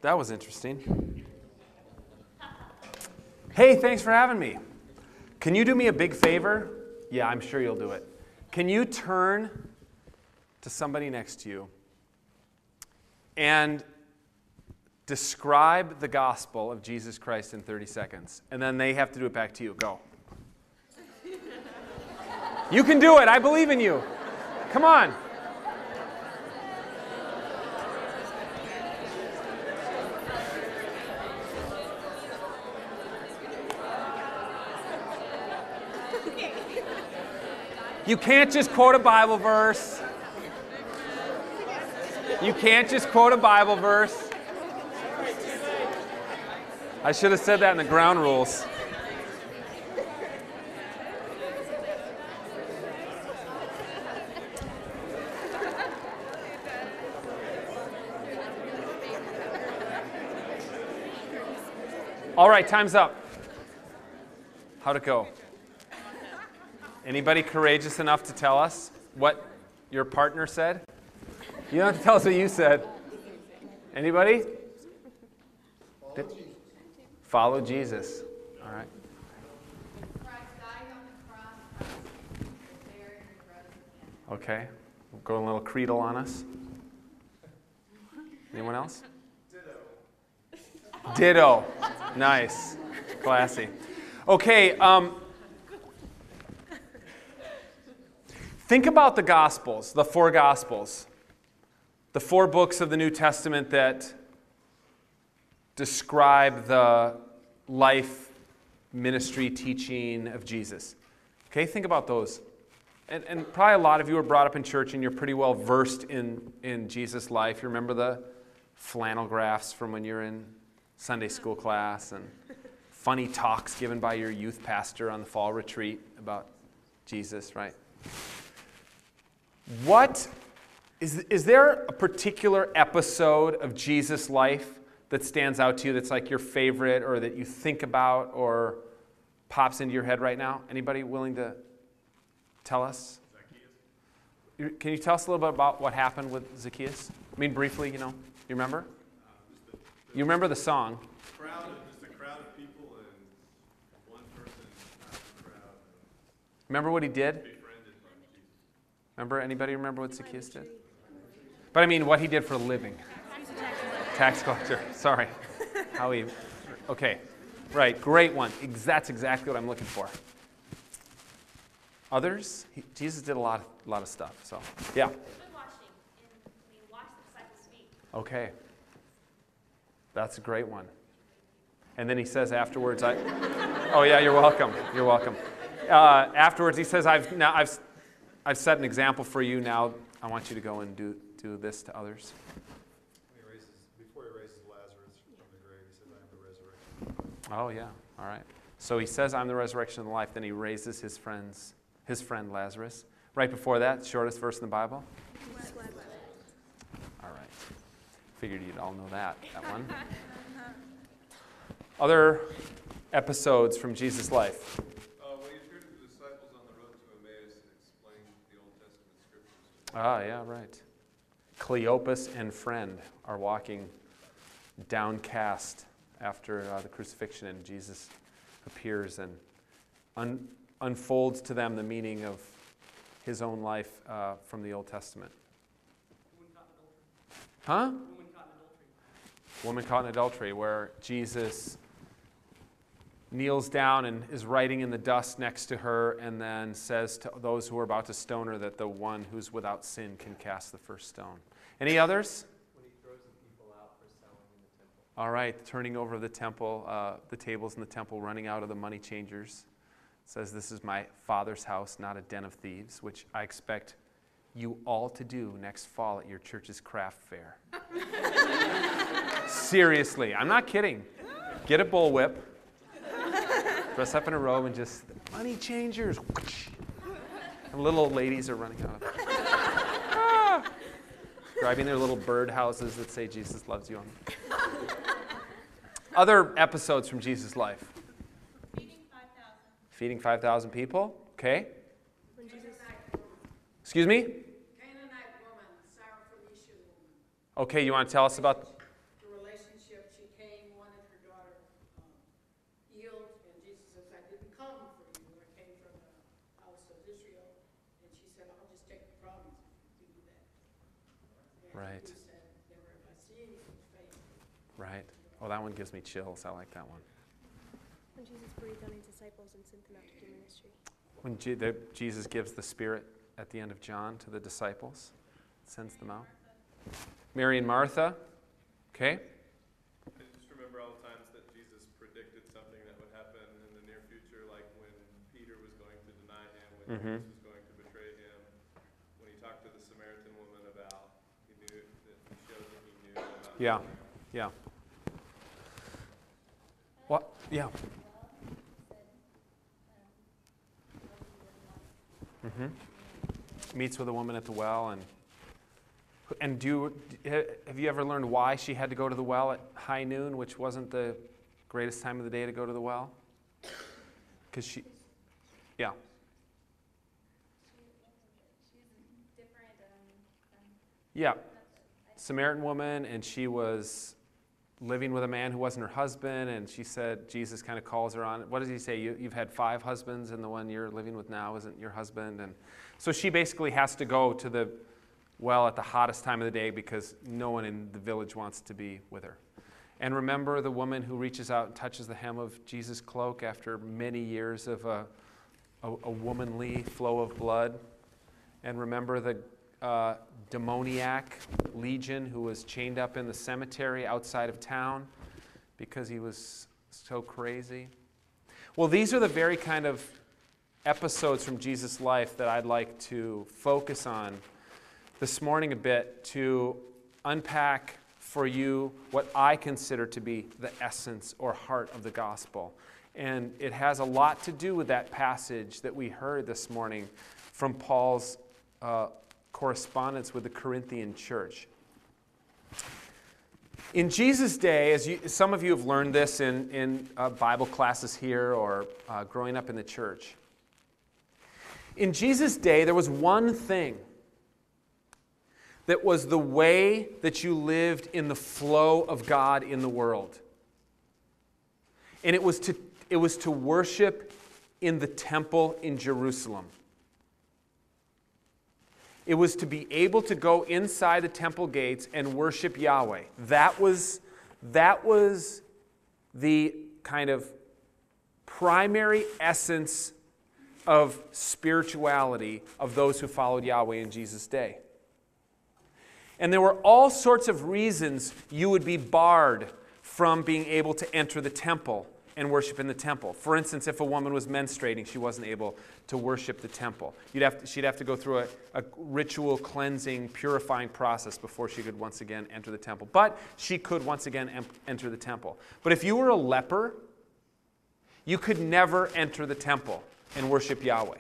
That was interesting. Hey, thanks for having me. Can you do me a big favor? Yeah, I'm sure you'll do it. Can you turn to somebody next to you and describe the gospel of Jesus Christ in 30 seconds? And then they have to do it back to you. Go. You can do it. I believe in you. Come on. You can't just quote a Bible verse. You can't just quote a Bible verse. I should have said that in the ground rules. All right, time's up. How'd it go? Anybody courageous enough to tell us what your partner said? You don't have to tell us what you said. Anybody? Follow Jesus. All right. Christ died on the cross, Christ was buried and rose again. Okay. Go a little creedal on us. Anyone else? Ditto. Nice. Classy. Okay. Think about the Gospels, the four Gospels, the four books of the New Testament that describe the life, ministry, teaching of Jesus. Okay, think about those. And probably a lot of you were brought up in church and you're pretty well versed in Jesus' life. You remember the flannel graphs from when you're in Sunday school class and funny talks given by your youth pastor on the fall retreat about Jesus, right? What is there a particular episode of Jesus' life that stands out to you that's like your favorite or that you think about or pops into your head right now? Anybody willing to tell us? Zacchaeus. Can you tell us a little bit about what happened with Zacchaeus? I mean, briefly, you remember? You remember the song. Just a crowd of people and one person out of the crowd. Remember what he did? Remember? Anybody remember what Zacchaeus did? But I mean, what he did for a living. Tax collector. Sorry. Okay. Right. Great one. That's exactly what I'm looking for. Others? Jesus did a lot of stuff. So, yeah. Watch the disciples speak. Okay. That's a great one. And then he says afterwards, oh yeah, you're welcome. You're welcome. Afterwards, he says, I've set an example for you. Now I want you to go and do this to others. Before he raises Lazarus from the grave, he says, I am the resurrection. Oh, yeah. All right. So he says, I'm the resurrection and the life. Then he raises his friend Lazarus. Right before that, shortest verse in the Bible. All right. Figured you'd all know that one. Other episodes from Jesus' life. When he appeared to the disciples on the road to Emmaus and explained the Old Testament scriptures. Ah, yeah, right. Cleopas and friend are walking downcast after the crucifixion, and Jesus appears and unfolds to them the meaning of his own life from the Old Testament. Huh? Woman caught in adultery, where Jesus kneels down and is writing in the dust next to her and then says to those who are about to stone her that the one who's without sin can cast the first stone. Any others? When he throws the people out for selling in the temple. All right, turning over the temple, the tables in the temple, running out of the money changers. It says, this is my Father's house, not a den of thieves, which I expect you all to do next fall at your church's craft fair. Seriously, I'm not kidding. Get a bullwhip, dress up in a robe, and just, money changers. And little old ladies are running out of it. Driving their little bird houses that say Jesus loves you on them. Other episodes from Jesus' life. Feeding 5,000 people. Okay. Excuse me? Canaanite woman, Syrophoenician woman. Okay, you want to tell us about The relationship Right. Right. Oh, that one gives me chills. I like that one. When Jesus breathed on his disciples and sent them out to do ministry. When Jesus gives the Spirit at the end of John to the disciples, sends them out. Mary and Martha. Okay. I just remember all the times that Jesus predicted something that would happen in the near future, like when Peter was going to deny him, when Judas was going to betray him, when he talked to the Samaritan woman about, he knew that he showed that he knew about. Yeah. Yeah. What? Yeah. Meets with a woman at the well, and have you ever learned why she had to go to the well at high noon, which wasn't the greatest time of the day to go to the well? Because she, yeah. Yeah, Samaritan woman, and she was living with a man who wasn't her husband, and she said, Jesus kind of calls her on it. What does he say? You've had 5 husbands, and the one you're living with now isn't your husband. And so she basically has to go to the well at the hottest time of the day because no one in the village wants to be with her. And remember the woman who reaches out and touches the hem of Jesus' cloak after many years of a womanly flow of blood. And remember the demoniac Legion who was chained up in the cemetery outside of town because he was so crazy. Well, these are the very kind of episodes from Jesus' life that I'd like to focus on this morning a bit to unpack for you what I consider to be the essence or heart of the gospel. And it has a lot to do with that passage that we heard this morning from Paul's correspondence with the Corinthian church. In Jesus' day, some of you have learned this in Bible classes here or growing up in the church. In Jesus' day, there was one thing that was the way that you lived in the flow of God in the world. And it was to worship in the temple in Jerusalem. It was to be able to go inside the temple gates and worship Yahweh. That was the kind of primary essence of spirituality of those who followed Yahweh in Jesus' day. And there were all sorts of reasons you would be barred from being able to enter the temple and worship in the temple. For instance, if a woman was menstruating, she wasn't able to worship the temple. She'd have to go through a ritual cleansing, purifying process before she could once again enter the temple. But she could once again enter the temple. But if you were a leper, you could never enter the temple and worship Yahweh.